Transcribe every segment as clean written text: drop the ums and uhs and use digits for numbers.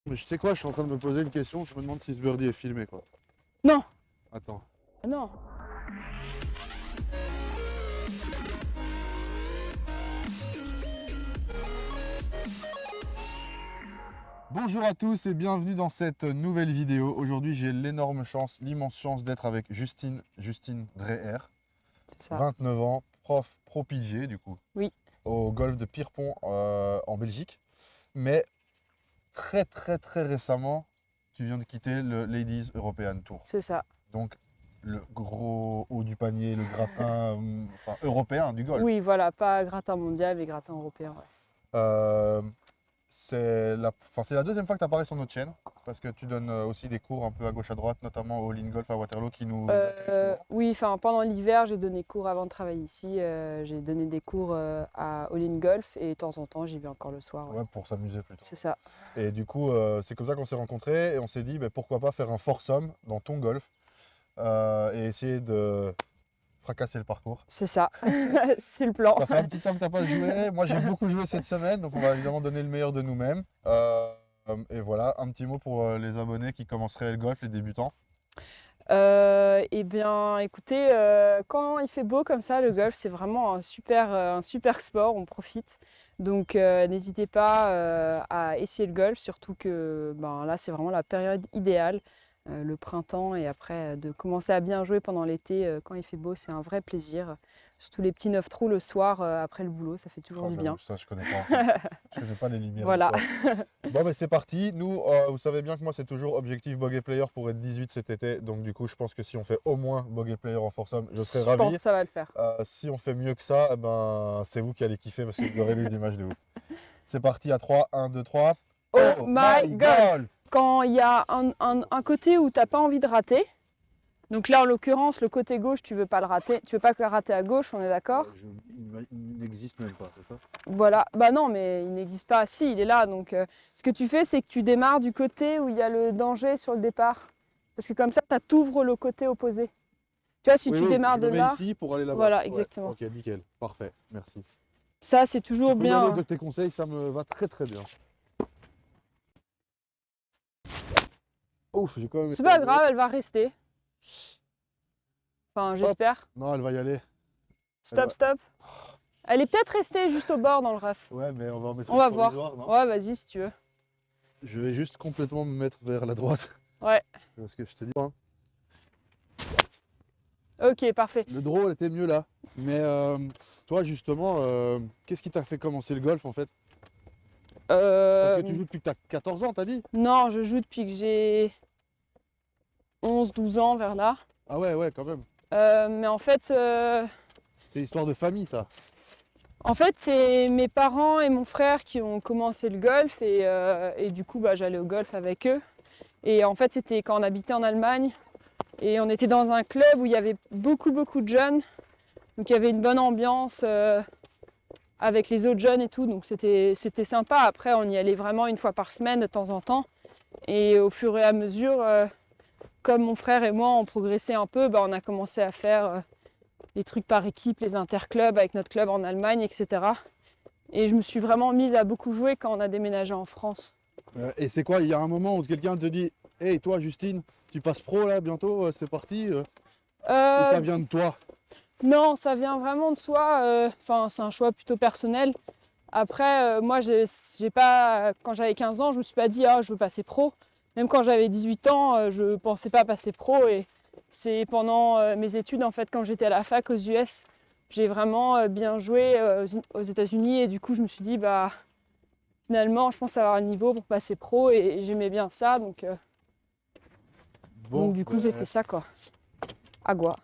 Mais tu sais quoi, je suis en train de me poser une question, je me demande si ce birdie est filmé quoi. Non. Attends. Ah non. Bonjour à tous et bienvenue dans cette nouvelle vidéo. Aujourd'hui j'ai l'énorme chance, l'immense chance d'être avec Justine Dreher, C'est ça. 29 ans, prof pro PG du coup, Oui. au golf de Pierrepont en Belgique. Mais très récemment, tu viens de quitter le Ladies European Tour. C'est ça. Donc le gros haut du panier, le gratin enfin, européen du golf. Oui, voilà, pas gratin mondial, mais gratin européen. Ouais. Euh, c'est la deuxième fois que tu apparais sur notre chaîne, parce que tu donnes aussi des cours un peu à gauche à droite, notamment au Lean Golf à Waterloo qui nous accueille souvent. Oui, enfin pendant l'hiver, j'ai donné cours avant de travailler ici. J'ai donné des cours à All In Golf et de temps en temps, j'y vais encore le soir. Ouais. Ouais, pour s'amuser plutôt. C'est ça. Et du coup, c'est comme ça qu'on s'est rencontrés et on s'est dit ben, pourquoi pas faire un foursome dans ton golf et essayer de fracasser le parcours. C'est ça. C'est le plan. Ça fait un petit temps que tu n'as pas joué. Moi, j'ai beaucoup joué cette semaine, donc on va évidemment donner le meilleur de nous-mêmes. Et voilà, un petit mot pour les abonnés qui commenceraient le golf, les débutants. Eh bien, écoutez, quand il fait beau comme ça, le golf, c'est vraiment un super sport, on profite. Donc, n'hésitez pas à essayer le golf, surtout que ben, là, c'est vraiment la période idéale, le printemps, et après, de commencer à bien jouer pendant l'été, quand il fait beau, c'est un vrai plaisir. Surtout les petits 9 trous le soir, après le boulot, ça fait toujours Oh, du bien. ça, je connais pas en fait. Je connais pas les lumières du Voilà, soir. Bon, ben c'est parti. Nous, vous savez bien que moi, c'est toujours objectif bogey player pour être 18 cet été. Donc, du coup, je pense que si on fait au moins bogey player en foursome, je serais je pense ravi. que ça va le faire. Si on fait mieux que ça, eh ben, c'est vous qui allez kiffer parce que vous aurez des images de ouf. C'est parti à 3, 1, 2, 3. Oh Oh my my golf! god! Quand il y a un côté où tu n'as pas envie de rater, donc là, en l'occurrence, le côté gauche, tu veux pas le rater. Tu veux pas que rater à gauche, on est d'accord? Il n'existe même pas, c'est ça? Voilà. Bah non, mais il n'existe pas. Si, il est là. Donc, ce que tu fais, c'est que tu démarres du côté où il y a le danger sur le départ. Parce que comme ça, tu t'ouvres le côté opposé. Tu vois, si Oui, tu oui, démarres je de le mets là, ici pour aller là-bas. voilà, Ouais, exactement. ok, nickel. Parfait, merci. Ça, c'est Tu toujours peux y aller bien. de tes conseils, ça me va très bien. Ouf, j'ai quand même C'est été pas à gauche. grave, elle va rester. Enfin, Hop, j'espère. non, elle va y aller. Elle Stop, va- stop. Elle est peut-être restée juste au bord dans le ref. Ouais, mais on va en mettre On une va voir. provisoire, non? Ouais, vas-y, si tu veux. Je vais juste complètement me mettre vers la droite. Ouais. Parce que je te dis, hein, Ok, parfait. le draw, elle était mieux là. Mais toi, justement, qu'est-ce qui t'a fait commencer le golf en fait? Parce que tu joues depuis que t'as 14 ans, t'as dit? Non, je joue depuis que j'ai 11, 12 ans vers là. Ah ouais, quand même. Mais en fait, C'est histoire de famille, ça. c'est mes parents et mon frère qui ont commencé le golf et du coup, bah, j'allais au golf avec eux. Et en fait, c'était quand on habitait en Allemagne et on était dans un club où il y avait beaucoup de jeunes. Donc il y avait une bonne ambiance avec les autres jeunes et tout. Donc c'était sympa. Après, on y allait vraiment une fois par semaine de temps en temps. Et au fur et à mesure, comme mon frère et moi, on progressait un peu, bah, on a commencé à faire les trucs par équipe, les interclubs avec notre club en Allemagne, etc. Et je me suis vraiment mise à beaucoup jouer quand on a déménagé en France. Et c'est quoi? Il y a un moment où quelqu'un te dit, hey, toi, Justine, tu passes pro là bientôt, c'est parti. Ou ça Euh, vient de toi? non, ça vient vraiment de soi. Enfin, c'est un choix plutôt personnel. Après, moi, j'ai pas, quand j'avais 15 ans, je me suis pas dit, ah, je veux passer pro. Même quand j'avais 18 ans, je pensais pas passer pro. Et c'est pendant mes études, en fait, quand j'étais à la fac aux US, j'ai vraiment bien joué aux États-Unis. Et du coup, je me suis dit, bah, finalement, je pense avoir le niveau pour passer pro. Et j'aimais bien ça. Donc Bon, du coup, j'ai fait ça, quoi. Agua.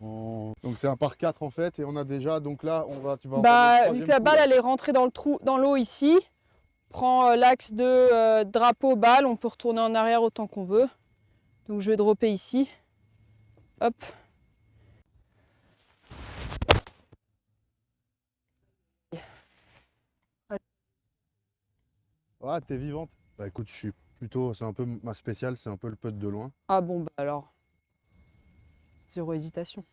donc c'est un par 4 en fait, et on a déjà, donc là, tu vas entamer le Bah, vu que troisième la trou balle, là. elle est rentrée dans le trou, dans l'eau ici, prend l'axe de drapeau balle, on peut retourner en arrière autant qu'on veut. Donc je vais dropper ici. Hop. Ah, t'es vivante. Bah écoute, je suis plutôt, c'est un peu ma spéciale, c'est un peu le putt de loin. Ah bon, bah alors, zéro hésitation.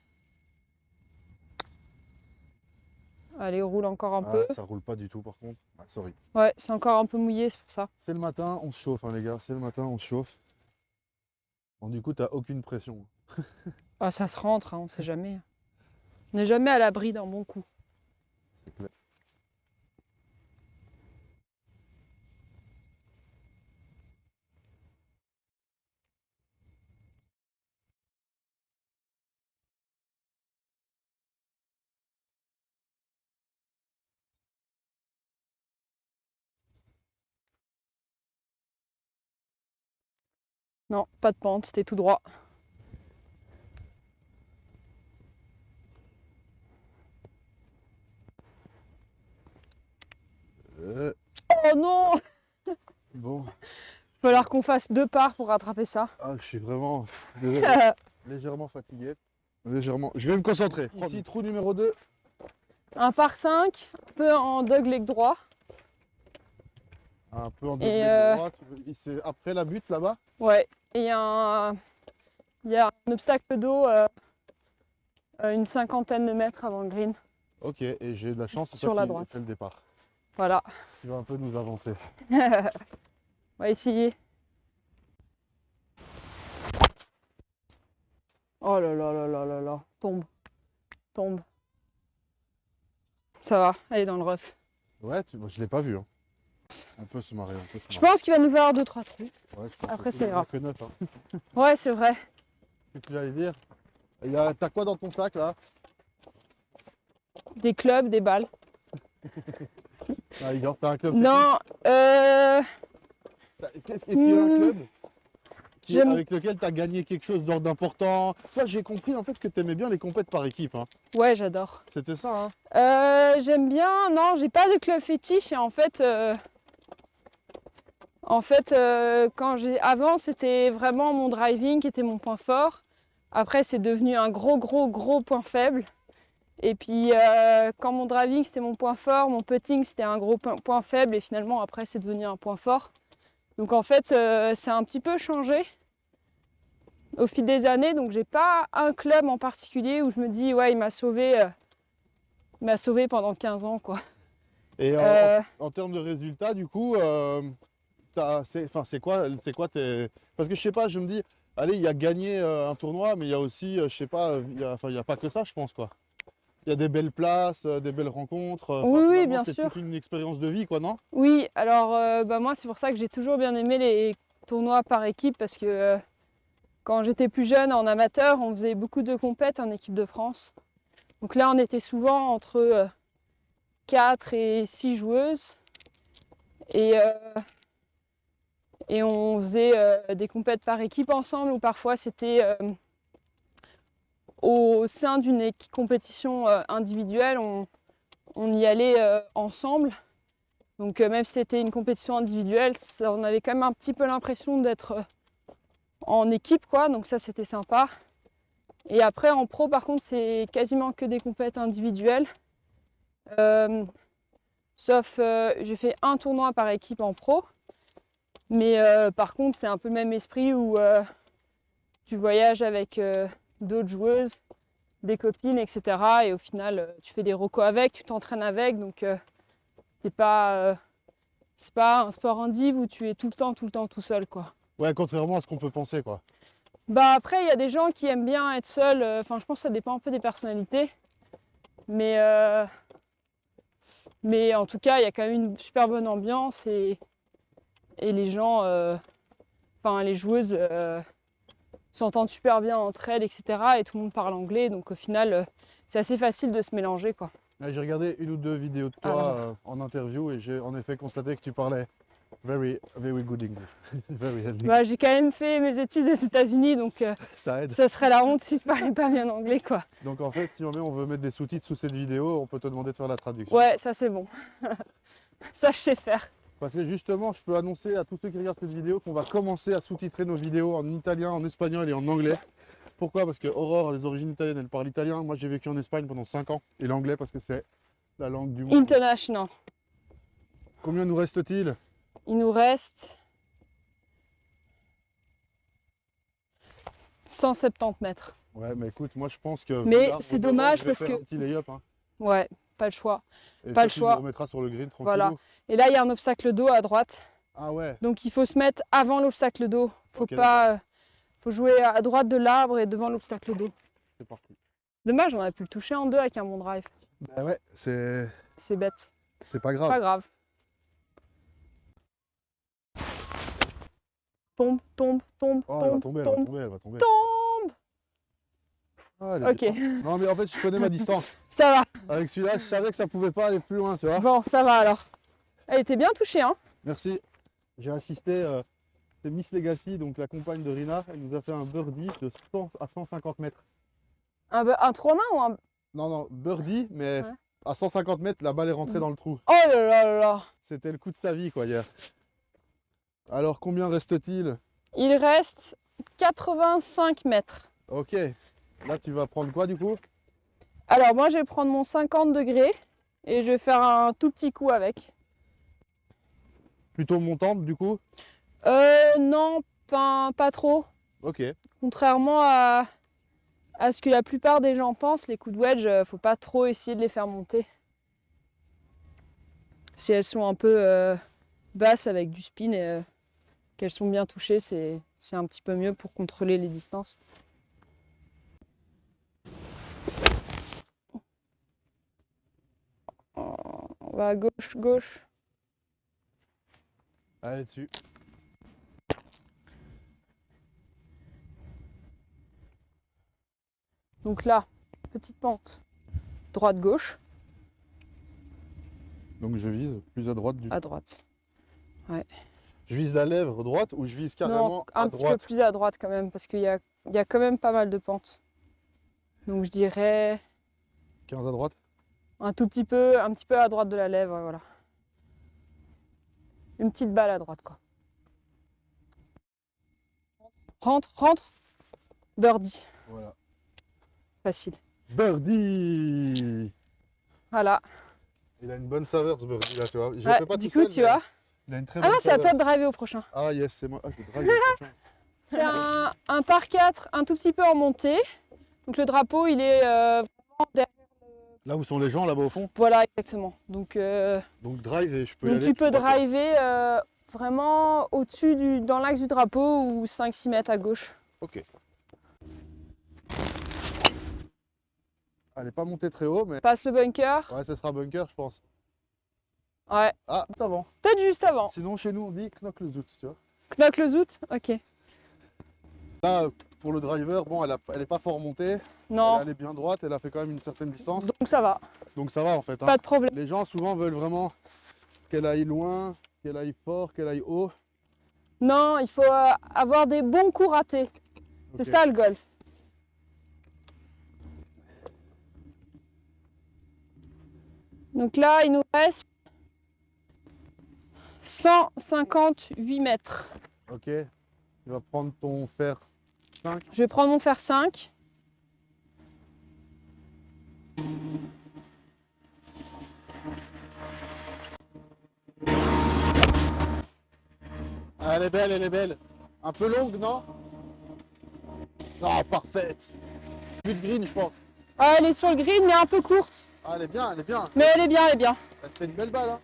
Allez, roule encore un Ah, peu. ça roule pas du tout par contre. Ah, sorry. Ouais, c'est encore un peu mouillé, c'est pour ça. C'est le matin, on se chauffe hein, les gars. C'est le matin, on se chauffe. Bon, du coup, t'as aucune pression. Ah, ça se rentre, hein, on sait jamais. On n'est jamais à l'abri d'un bon coup. C'est clair. Non, pas de pente, c'était tout droit. Euh, Oh non! bon, Il va falloir qu'on fasse 2 parts pour rattraper ça. ah, je suis vraiment désolé, légèrement fatigué. Légèrement. Je vais me concentrer. Ici, trou numéro 2. Un par 5, un peu en dogleg droit. Un peu en Et, deuxième droite. C'est après la butte là-bas. Ouais, et il y a un obstacle d'eau une cinquantaine de mètres avant le green. Ok, et j'ai de la chance, c'est Sur toi la qui droite. fais le départ. Voilà. Tu vas un peu nous avancer. On va essayer. Oh là là là là là là. Tombe. Tombe. Ça va, elle est dans le rough. Ouais, moi, je l'ai pas vu. Hein. On peut se marrer, on peut se Je marrer. pense qu'il va nous falloir 2-3 trous. Ouais, je pense Après, que ça ira. que 9. Hein. Ouais, c'est vrai. Qu'est-ce que j'allais dire? T'as quoi dans ton sac là? Des clubs, des balles. Ah, Igor, t'as un club Non, Est-ce qu'il y a un club J'aime- avec lequel tu as gagné quelque chose d'important? Toi, j'ai compris en fait que tu aimais bien les compètes par équipe. Hein. ouais, j'adore. C'était ça, hein? J'aime bien. Non, j'ai pas de club fétiche et avant, c'était vraiment mon driving qui était mon point fort. Après, c'est devenu un gros point faible. Et puis, quand mon driving c'était mon point fort, mon putting c'était un gros point faible. Et finalement, après, c'est devenu un point fort. Donc, en fait, ça a un petit peu changé au fil des années. Donc, j'ai pas un club en particulier où je me dis, ouais, il m'a sauvé pendant 15 ans, quoi. Et Euh, en termes de résultats, du coup, c'est quoi tes... Parce que je sais pas, je me dis, allez, il y a gagné un tournoi, mais il y a aussi, je sais pas, il y a pas que ça, je pense, quoi. Il y a des belles places, des belles rencontres. oui, oui, Finalement, bien c'est sûr. toute une expérience de vie, quoi, non? Oui, alors moi c'est pour ça que j'ai toujours bien aimé les tournois par équipe parce que quand j'étais plus jeune en amateur, on faisait beaucoup de compètes en équipe de France. Donc là on était souvent entre 4 et 6 joueuses et, euh, et on faisait des compètes par équipe ensemble ou parfois c'était au sein d'une compétition individuelle, on y allait ensemble. Donc même si c'était une compétition individuelle, on avait quand même un petit peu l'impression d'être en équipe, quoi. Donc ça, c'était sympa. Et après, en pro, par contre, c'est quasiment que des compétitions individuelles. Sauf, j'ai fait un tournoi par équipe en pro. Mais par contre, c'est un peu le même esprit où tu voyages avec d'autres joueuses, des copines, etc. Et au final, tu fais des recos avec, tu t'entraînes avec. Donc, c'est pas un sport indiv où tu es tout le temps tout seul, quoi. Ouais, contrairement à ce qu'on peut penser, quoi. Bah après, il y a des gens qui aiment bien être seuls. Enfin, je pense que ça dépend un peu des personnalités. Mais, mais en tout cas, il y a quand même une super bonne ambiance et les gens, enfin les joueuses s'entendent super bien entre elles, etc. Et tout le monde parle anglais. Donc au final, c'est assez facile de se mélanger, quoi. Ouais, j'ai regardé une ou deux vidéos de toi en interview et j'ai en effet constaté que tu parlais very, very good English. Very healthy. Bah, j'ai quand même fait mes études aux États-Unis, donc Ça aide. ça serait la honte si je parlais pas bien anglais, quoi. Donc en fait, si jamais on veut mettre des sous-titres sous cette vidéo, on peut te demander de faire la traduction. Ouais, ça c'est bon. Ça, je sais faire. Parce que justement, je peux annoncer à tous ceux qui regardent cette vidéo qu'on va commencer à sous-titrer nos vidéos en italien, en espagnol et en anglais. Pourquoi? Parce que Aurore a des origines italiennes, elle parle italien. Moi, j'ai vécu en Espagne pendant 5 ans. Et l'anglais parce que c'est la langue du monde. International. Combien nous reste-t-il? Il nous reste 170 mètres. Ouais, mais écoute, moi je pense que... Mais là, c'est au dehors, dommage je vais parce faire que... un petit lay-up, hein. Ouais, pas le choix. Et Pas toi, le tu choix. le remettras sur le green tranquillou. Voilà. Et là, il y a un obstacle d'eau à droite. Ah ouais, Donc il faut se mettre avant l'obstacle d'eau. Faut Ok, pas, faut jouer à droite de l'arbre et devant l'obstacle d'eau. c'est parti. Dommage, on aurait pu le toucher en deux avec un bon drive. Bah ouais, C'est bête. c'est pas grave. Pas grave. Tombe, tombe, tombe, Oh, elle va tombe, tomber, elle va tombe, tomber, elle va tomber. tombe. Ah, elle est Ok, bien. Non mais en fait, je connais ma distance. ça va. Avec celui-là, je savais que ça pouvait pas aller plus loin, tu vois. Bon, ça va alors. Elle était bien touchée, hein. Merci. J'ai assisté, c'est Miss Legacy, donc la compagne de Rina. Elle nous a fait un birdie de 100 à 150 mètres. Un trou en main ou un... Non, non, birdie, mais Ouais. à 150 mètres, la balle est rentrée dans le trou. Oh là là là là. C'était le coup de sa vie, quoi, hier. Alors, combien reste-t-il? Il reste 85 mètres. Ok. Là, tu vas prendre quoi, du coup? Alors moi, je vais prendre mon 50 degrés et je vais faire un tout petit coup avec. Plutôt montante, du coup? Non, pas trop. Ok. Contrairement à ce que la plupart des gens pensent, les coups de wedge, faut pas trop essayer de les faire monter. Si elles sont un peu basses avec du spin et qu'elles sont bien touchées, c'est un petit peu mieux pour contrôler les distances. On va à gauche, gauche. Allez, dessus. Donc là, petite pente, droite-gauche, Donc, je vise plus à droite, du coup. à droite. Je vise la lèvre droite ou je vise carrément Non, à un petit peu droite? plus à droite quand même, parce qu'il y a quand même pas mal de pentes. Donc je dirais 15 à droite? un petit peu à droite de la lèvre, voilà. Une petite balle à droite, quoi. Rentre, rentre. Birdie, Voilà. facile. Birdie! Voilà. Il a une bonne saveur, ce birdie, là, tu vois. Je le Ouais, fais pas du tout coup, seul, tu mais vois. il a une très Ah bonne non, c'est à saveur. toi de driver au prochain. Ah yes, c'est moi. Ah, je drive le prochain. C'est un par 4, un tout petit peu en montée. Donc le drapeau, il est vraiment derrière. Là où sont les gens, là-bas au fond. Voilà, exactement. Donc Drive et je peux y aller tu peux tout droit, quoi. driver vraiment au-dessus dans l'axe du drapeau ou 5-6 mètres à gauche. Ok. Elle n'est pas montée très haut, mais Passe le bunker. ouais, ça sera bunker, je pense. Ouais, Ah, tout avant. peut-être juste avant. Sinon, chez nous, on dit knock le zout, tu vois. Knock le zout. Ok. Là, pour le driver, bon, elle est pas fort montée. Non, Elle est bien droite, elle a fait quand même une certaine distance. donc ça va. Donc ça va en fait. Hein. Pas de problème. Les gens souvent veulent vraiment qu'elle aille loin, qu'elle aille fort, qu'elle aille haut. Non, il faut avoir des bons coups ratés. C'est Ok. ça le golf. Donc là, il nous reste 158 mètres. Ok. Tu vas prendre ton fer 5. Je vais prendre mon fer 5. Ah, elle est belle, elle est belle. Un peu longue, non? Non, parfaite. Plus de green, je pense. Ah, elle est sur le grid, mais un peu courte. Ah, elle est bien, elle est bien. Mais elle est bien, elle est bien. Elle te fait une belle balle, hein.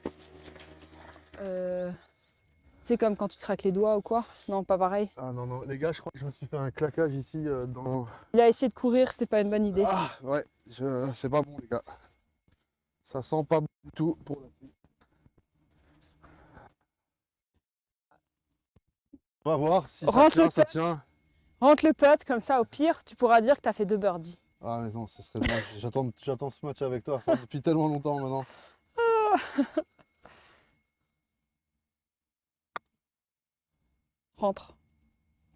C'est comme quand tu te craques les doigts ou quoi. Non, pas pareil. Ah non, non, les gars, je crois que je me suis fait un claquage ici dans... Il a essayé de courir, c'était pas une bonne idée. Ah, ouais, c'est pas bon, les gars. Ça sent pas bon du tout pour la suite. On va voir si ça Rentre tient, le ça putt. tient. Rentre le putt, comme ça, au pire, tu pourras dire que tu as fait 2 birdies. Ah mais non, ce serait dommage. J'attends ce match avec toi depuis tellement longtemps maintenant. Rentre.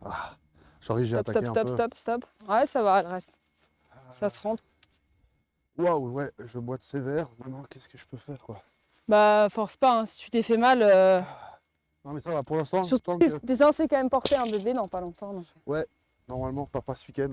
Ah, sorry, j'ai Stop, attaqué stop, un stop, peu. stop, stop. Ouais, ça va, elle reste. Ça se rentre. Waouh, ouais, je boite sévère. Maintenant, qu'est-ce que je peux faire, quoi? Bah, force pas, hein. Si tu t'es fait mal. Non mais ça va, pour l'instant, Surtout tant que que... t'es censé quand même porter un bébé dans pas longtemps. Donc. Ouais, normalement, papa ce week-end.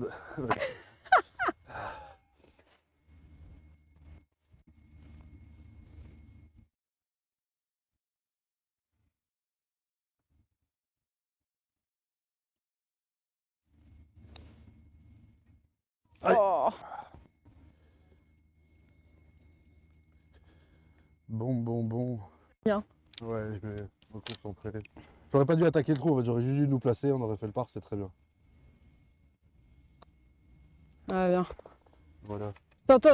Allez. Oh. Bon. Bien. Ouais, je vais me concentrer. J'aurais pas dû attaquer le trou, en fait. J'aurais juste dû nous placer, on aurait fait le par, c'est très bien. Ah, bien. Voilà. Attends,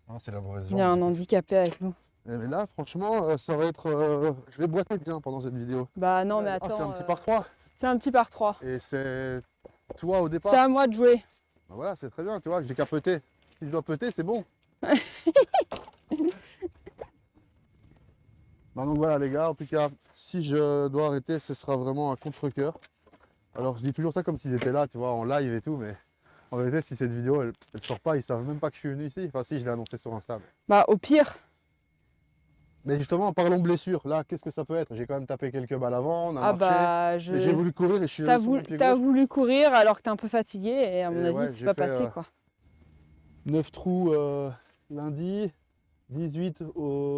Ah, c'est la mauvaise il y a jambe. un handicapé avec nous. Mais là, franchement, ça va être. Je vais boiter bien pendant cette vidéo. Bah non, mais Ah, c'est attends. un petit par 3. C'est un petit par 3. Et c'est toi au C'est départ. à moi de jouer. Bah voilà, c'est très bien, tu vois, que j'ai qu'à peter. Si je dois peter, c'est bon. Bah donc voilà les gars, en tout cas, si je dois arrêter, ce sera vraiment un contre-cœur. Alors je dis toujours ça comme s'ils étaient là, tu vois, en live et tout, mais en vérité, si cette vidéo, elle sort pas, ils savent même pas que je suis venu ici. Enfin si, je l'ai annoncé sur Insta. Bah au pire. Mais justement, parlons blessure. Là, qu'est-ce que ça peut être? J'ai quand même tapé quelques balles avant, on a Ah marché. bah Et j'ai voulu courir et je suis allé sur mon pied T'as gauche. voulu courir alors que t'es un peu fatigué et à mon Et avis ouais, c'est j'ai pas fait, passé quoi. 9 trous lundi, 18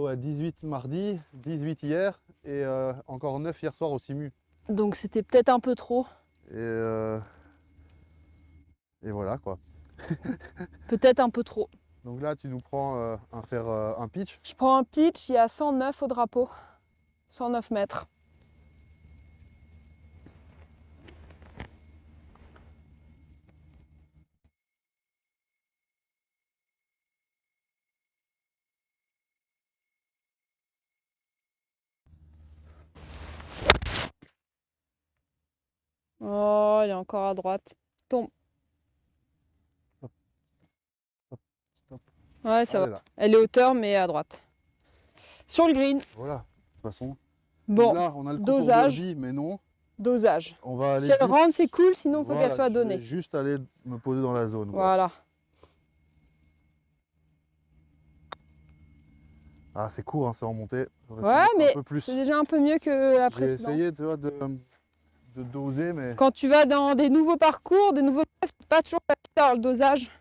à 18 mardi, 18 hier et encore 9 hier soir au Simu. Donc c'était peut-être un peu trop. Et, et voilà quoi. Peut-être un peu trop. Donc là, tu nous prends un pitch. Je prends un pitch, il y a 109 au drapeau. 109 mètres. Oh, il est encore à droite. Tombe. Stop, stop, stop. Ouais, ça Elle va. est là. Elle est hauteur, mais à droite. Sur le green. Voilà, de toute façon. Bon, Donc là, on a le coup pour dosage. birdie, mais non. Dosage. On va aller Si elle juste... rentre, c'est cool, sinon il faut qu'elle Voilà, soit je vais donnée. juste aller me poser dans la zone. Quoi. Voilà. Ah, c'est court, hein, c'est remonté. Ouais, mais c'est déjà un peu mieux que la J'ai précédente. essayé tu vois, de doser, mais... Quand tu vas dans des nouveaux parcours, des nouveaux tests, c'est pas toujours facile d'avoir le dosage.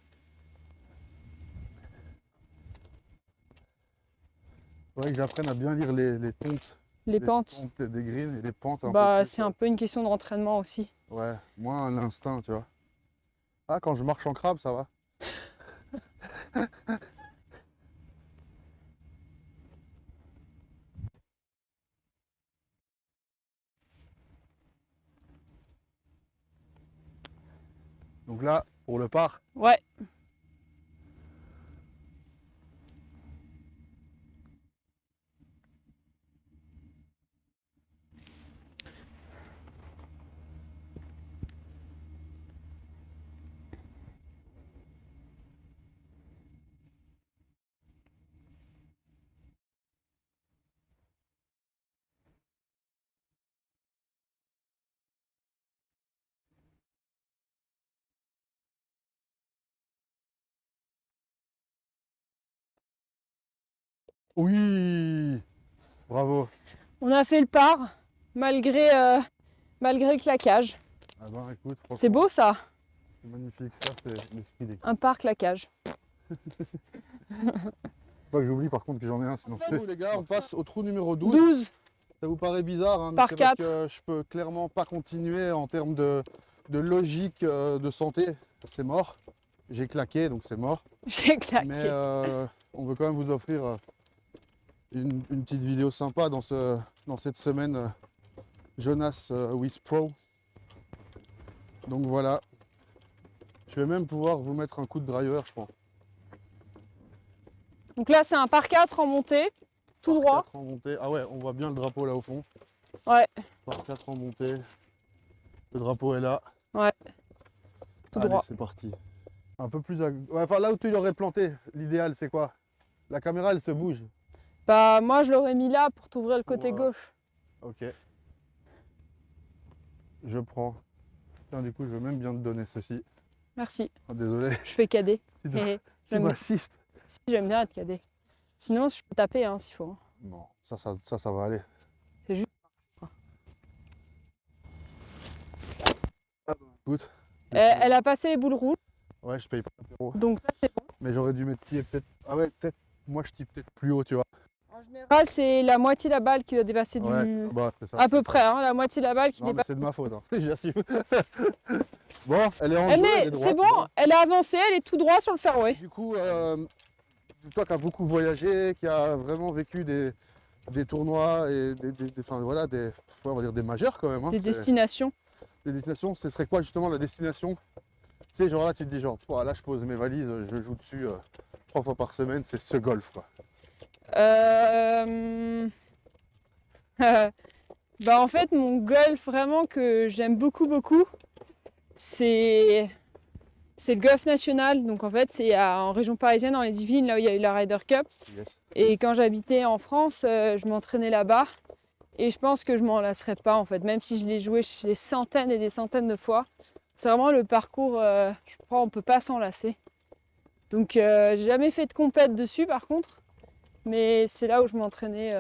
Il faudrait que j'apprenne à bien lire les tontes. Les pentes. Tontes des greens et les pentes un peu Bah, plus, c'est un peu une question de rentraînement aussi. Ouais, moins à l'instinct, tu vois. Ah, quand je marche en crabe, ça va. Donc là, pour le par, Ouais. oui, bravo. On a fait le par, malgré le claquage. Ah ben écoute, C'est franchement, beau ça, c'est magnifique. Ça, c'est l'esprit des... un par claquage. Faut pas que j'oublie par contre que j'en ai un, sinon... Nous, les gars, on passe au trou numéro 12. 12. Ça vous paraît bizarre, hein, mais Par c'est parce 4. que je peux clairement pas continuer en termes de logique de santé. C'est mort. J'ai claqué, donc c'est mort. J'ai claqué. Mais on veut quand même vous offrir une petite vidéo sympa dans cette semaine Jonas with Pro. Donc voilà. Je vais même pouvoir vous mettre un coup de driver, je pense. Donc là, c'est un par 4 en montée, tout Par droit. 4 en montée. Ah ouais, on voit bien le drapeau là au fond. Ouais, Par 4 en montée. Le drapeau est là. ouais, tout Allez, droit. c'est parti. Un peu plus à... ouais, enfin là où tu l'aurais planté, l'idéal c'est quoi? La caméra elle se bouge. Bah, moi, je l'aurais mis là pour t'ouvrir le côté gauche. Ok. Je prends. Tiens, du coup, je veux même bien te donner ceci. Merci. Oh, désolé, Je fais cadet. tu Tu tu m'assistes. Si, j'aime bien être cadet. Sinon, je peux taper hein, s'il faut. Non, ça va aller. C'est juste. Écoute. Elle a passé les boules rouges, Ouais, je paye pas l'apéro. donc ça, c'est bon. Mais j'aurais dû mettre peut-être. Ah ouais, peut-être. Moi, je tire peut-être plus haut, tu vois. En général, c'est la moitié de la balle qui a dépassé Ouais, du. bah, c'est ça. À peu près, hein, la moitié de la balle qui Non, mais dépasse. c'est de ma faute, hein. J'assume. Bon, elle est en Eh, jeu, mais elle est c'est droite. bon, elle a avancé, elle est tout droit sur le fairway. Du coup, toi qui as beaucoup voyagé, qui a vraiment vécu des tournois et enfin, voilà, on va dire des majeurs quand même. Hein, Des destinations. des destinations, ce serait quoi justement la destination? Tu sais, genre là, tu te dis, genre, là, je pose mes valises, je joue dessus 3 fois par semaine, c'est ce golf, quoi. Bah en fait, mon golf vraiment que j'aime beaucoup, c'est le golf national. Donc en fait, c'est en région parisienne, dans les Yvelines, là où il y a eu la Ryder Cup. Yes. Et quand j'habitais en France, je m'entraînais là-bas. Et je pense que je m'en lasserais pas en fait, même si je l'ai joué des centaines et des centaines de fois. C'est vraiment le parcours, je crois, on peut pas s'en lasser. Donc j'ai jamais fait de compète dessus par contre, mais c'est là où je m'entraînais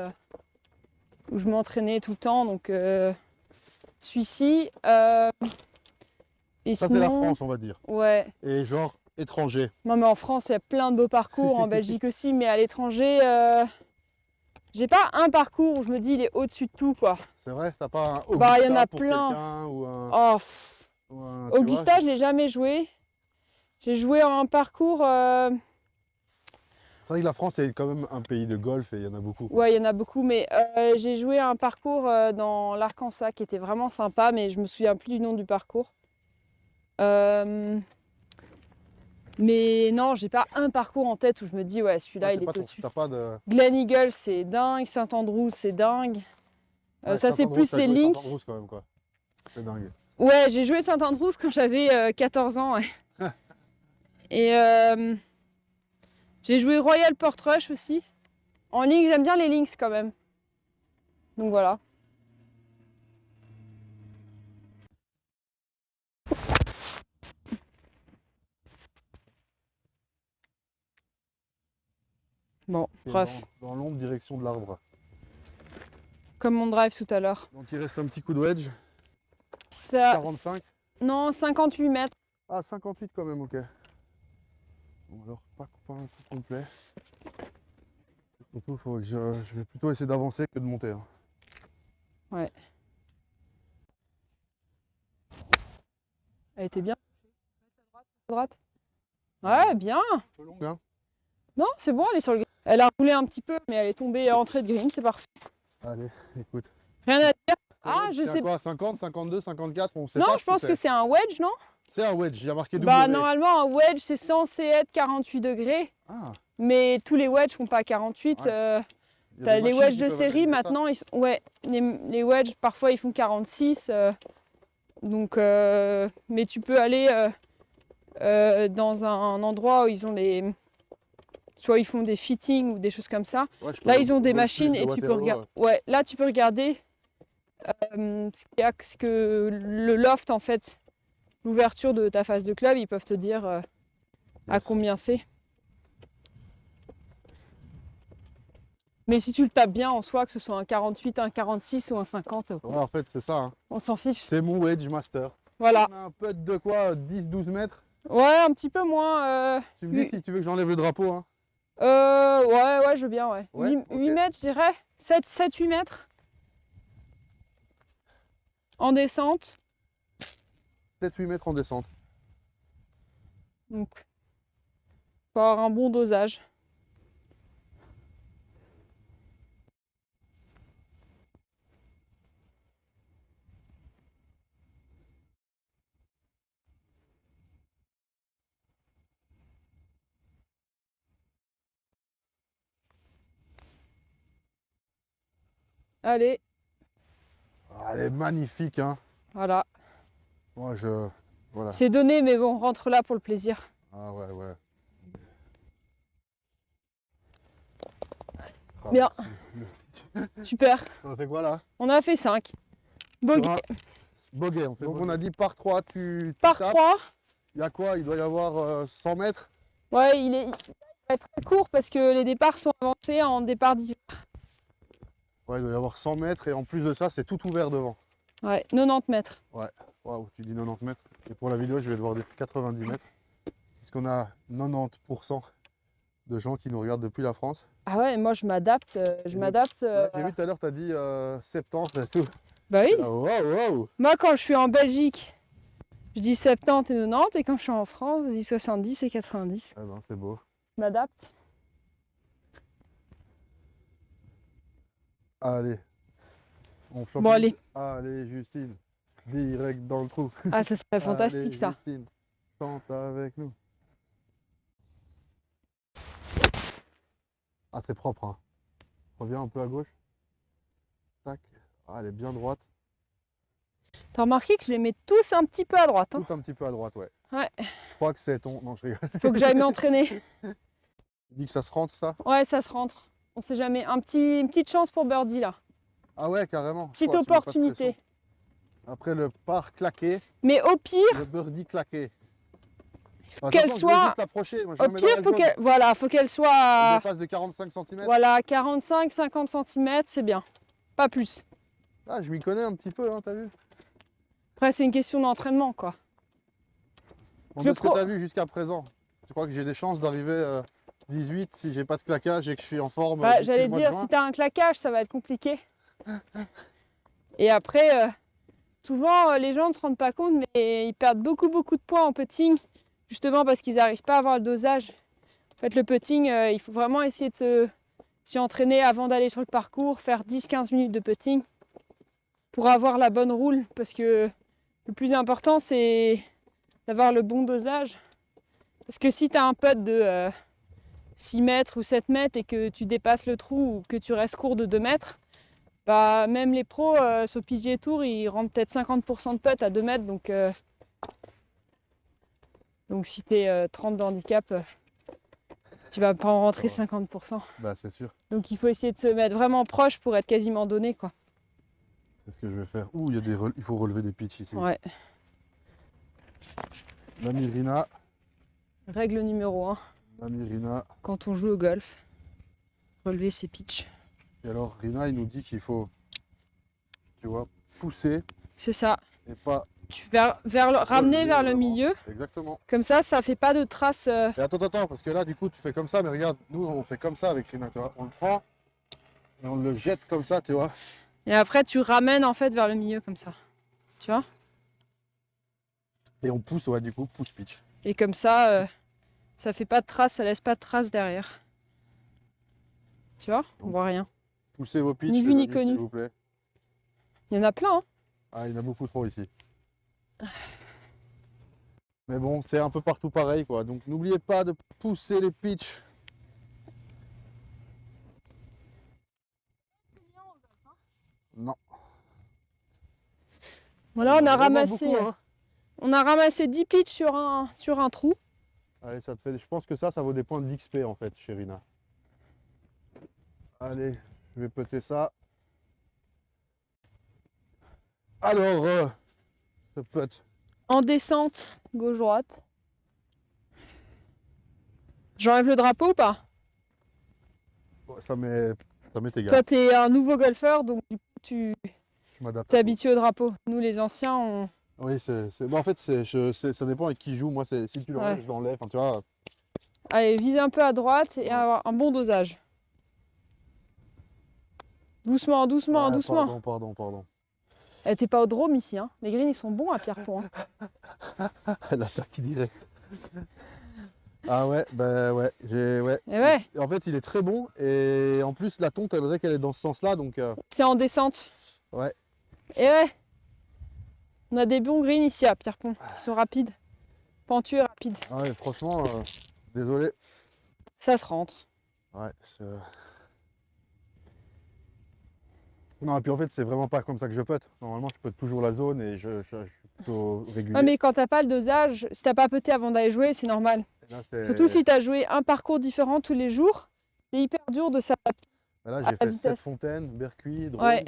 tout le temps. Donc celui-ci. Et Ça, sinon, c'est la France, on va dire. ouais. Et genre, étranger. Non mais en France, il y a plein de beaux parcours, en Belgique aussi, mais à l'étranger, j'ai pas un parcours où je me dis il est au-dessus de tout quoi. C'est vrai, t'as pas un Augusta Bah il y en a pour plein. quelqu'un ou un... Oh, ou un- tu Augusta, vois, je l'ai jamais joué. J'ai joué en parcours. c'est vrai que la France est quand même un pays de golf et il y en a beaucoup, quoi. Ouais, il y en a beaucoup, mais j'ai joué un parcours dans l'Arkansas qui était vraiment sympa, mais je me souviens plus du nom du parcours. Mais non, j'ai pas un parcours en tête où je me dis ouais, celui-là Ouais, il c'est pas est au-dessus. t'as pas de... Glen Eagle, c'est dingue. Saint-Andrews, c'est dingue. Ouais, Ça, c'est Saint-Andrews, plus t'as les joué links. Saint-Andrews quand même, quoi. C'est dingue. Ouais, j'ai joué Saint-Andrews quand j'avais 14 ans. Ouais. Et j'ai joué Royal Portrush aussi. En ligne, j'aime bien les links quand même. Donc voilà. Bon, Et bref, dans l'ombre, direction de l'arbre. comme mon drive tout à l'heure. Donc il reste un petit coup de wedge. Ça, 45. non, 58 mètres. Ah, 58 quand même, ok. Bon alors, pas un coup complet. Surtout, faut que je vais plutôt essayer d'avancer que de monter, hein. Ouais. Elle était bien. À droite. Ouais, bien. Un peu longue, hein. Non, c'est bon, elle est sur le green. Elle a roulé un petit peu, mais elle est tombée à entrée de green, c'est parfait. Allez, écoute. Rien à dire. Ah, Wedge, je c'est sais quoi, 50, 52, 54, on sait Non, pas je ce pense que c'est un wedge, non? c'est un wedge, il y a marqué W. Bah, normalement, un wedge, c'est censé être 48 degrés. Ah, Mais tous les wedges font pas 48. Ouais. il y a T'as des les machines wedges qui de peuvent série analyser ça. maintenant, ouais, les wedges parfois ils font 46. Donc, mais tu peux aller dans un endroit où ils ont les. Soit ils font des fittings ou des choses comme ça. Ouais, je peux Là, aller ils ont au des golf machines plus de et tu peux Waterloo, regarder. Ouais, là, tu peux regarder ce que le loft, en fait, l'ouverture de ta phase de club, ils peuvent te dire à Yes. combien c'est. Mais si tu le tapes bien en soi, que ce soit un 48, un 46 ou un 50, Ouais, en fait, c'est ça, hein. on s'en fiche. C'est mon wedge master. Voilà. On a un putt de quoi, 10-12 mètres. Ouais, un petit peu moins. Tu me dis si tu veux que j'enlève le drapeau, hein. Ouais, je veux bien, ouais. Ouais, 8, ok. 8 mètres, je dirais. 7-8 mètres. En descente. 7-8 mètres en descente. Donc, faut avoir un bon dosage. Allez, Ah, elle est magnifique, hein. voilà. Moi, voilà. C'est donné, mais bon, rentre là pour le plaisir. Ah ouais, ouais. Ah, Bien. Super. On a fait quoi là? On a fait 5. Bogey. Sur un bogey, on fait. Donc on a dit par 3, tu Par tapes. 3. Il y a quoi? Il doit y avoir 100 mètres? Ouais, il va être très court parce que les départs sont avancés en départ d'hiver. Ouais, il doit y avoir 100 mètres et en plus de ça, c'est tout ouvert devant. Ouais, 90 mètres. Waouh, tu dis 90 mètres. Et pour la vidéo, je vais devoir dire 90 mètres. Puisqu'on a 90% de gens qui nous regardent depuis la France. Ah ouais, moi je m'adapte. Je m'adapte. Ouais, j'ai vu tout à l'heure, tu as dit 70 et tout. Bah oui. Ah, waouh. Moi, quand je suis en Belgique, je dis 70 et 90, et quand je suis en France, je dis 70 et 90. Ah ben, c'est beau. Je m'adapte. Allez, on chope Bon, allez. vite. Allez, Justine, direct dans le trou. Ah, ça serait fantastique Allez, ça. Justine, chante avec nous. Ah, c'est propre, hein. Reviens un peu à gauche. Tac. Ah, elle est bien droite. T'as remarqué que je les mets tous un petit peu à droite, hein? Tout un petit peu à droite, ouais. Ouais. Je crois que c'est ton... Non, je rigole. Faut que j'aille m'entraîner. Tu dis que ça se rentre, ça? Ouais, ça se rentre. On sait jamais. Une petite chance pour birdie là. Ah ouais, carrément. Petite Toi, tu mets pas de opportunité. pression. Après le par claqué, Mais au pire, le birdie claqué. qu'elle Attention, je vais soit. juste l'approcher. Moi, je Au me mets dans pire, la faut zone. qu'elle. Voilà, faut qu'elle Elle soit. dépasse de 45 cm. Voilà, 45-50 cm, c'est bien. Pas plus. Ah, je m'y connais un petit peu, hein, t'as vu? Après, c'est une question d'entraînement, quoi. Bon, Je de ce que pro- t'as vu jusqu'à présent, tu crois que j'ai des chances d'arriver 18 si j'ai pas de claquage et que je suis en forme Bah, d'ici j'allais le mois de dire, juin? si t'as un claquage, ça va être compliqué. Et après, souvent, les gens ne se rendent pas compte, mais ils perdent beaucoup de points en putting, justement parce qu'ils n'arrivent pas à avoir le dosage. En fait, le putting, il faut vraiment essayer de s'y entraîner avant d'aller sur le parcours, faire 10-15 minutes de putting pour avoir la bonne roule, parce que le plus important, c'est d'avoir le bon dosage. Parce que si tu as un putt de 6 mètres ou 7 mètres et que tu dépasses le trou ou que tu restes court de 2 mètres, bah, même les pros sur PGA Tour, ils rentrent peut-être 50% de putt à 2 mètres. Donc si tu es 30 de handicap, tu vas pas en rentrer Ça va. 50%. Bah, c'est sûr, Donc il faut essayer de se mettre vraiment proche pour être quasiment donné, quoi. c'est ce que je vais faire. Ouh, il faut relever des pitchs ici. Ouais. L'ami Rina, Règle numéro 1, l'ami Rina. quand on joue au golf, relever ses pitchs. Et alors, Rina, il nous dit qu'il faut, tu vois, pousser C'est ça. et pas Ramener relever vers le vraiment. milieu. Exactement. Comme ça fait pas de traces. Et attends, parce que là, du coup, tu fais comme ça, mais regarde, nous, on fait comme ça avec Rina, tu vois. On le prend et on le jette comme ça, tu vois. Et après, tu ramènes en fait vers le milieu comme ça. Tu vois? Et on pousse, ouais, du coup, pousse pitch. Et comme ça fait pas de traces, ça laisse pas de traces derrière. Tu vois? On voit rien. Poussez vos pitchs, Ni vu les ni amis, connu. s'il vous plaît. Il y en a plein, hein? Ah, il y en a beaucoup trop ici. Mais bon, c'est un peu partout pareil, quoi. Donc, n'oubliez pas de pousser les pitchs. Non. Voilà, Il y en a vraiment beaucoup, hein. on a ramassé 10 pitchs sur un trou. Allez, ça te fait... Je pense que ça vaut des points d'XP, en fait, chez Rina. Allez, je vais péter ça. Alors, ce putt. En descente, gauche-droite. J'enlève le drapeau ou pas? Ça m'est égal. Toi, t'es un nouveau golfeur, donc du coup, tu Je m'adapte. t'es habitué au drapeau. Nous, les anciens, on... Oui, bon, en fait, ça dépend avec qui joue. Moi, si tu l'enlèves, Ouais. je l'enlève. Enfin, tu vois. Allez, vise un peu à droite et avoir un bon dosage. Doucement, doucement, Ouais, doucement. pardon. Eh, t'es pas au drôme ici, hein. Les greens, ils sont bons à Pierrepont, hein. L'attaque directe. Ah ouais, bah ouais, ouais. Et ouais, En fait, il est très bon. Et en plus, la tonte, elle dirait qu'elle est dans ce sens-là. Donc, c'est en descente. ouais. Et ouais. On a des bons greens ici à Pierrepont. Ils sont rapides. Pentus et rapides. Ah ouais, franchement, désolé. Ça se rentre. Ouais, non, et puis en fait, c'est vraiment pas comme ça que je putte. Normalement, je putte toujours la zone et je suis plutôt régulier. Ouais, mais quand t'as pas le dosage, si t'as pas puté avant d'aller jouer, c'est normal. Et là, Surtout si t'as joué un parcours différent tous les jours, c'est hyper dur de s'adapter. Là, à j'ai la fait vitesse. 7 fontaines, Bercuy, Drôme. Ouais.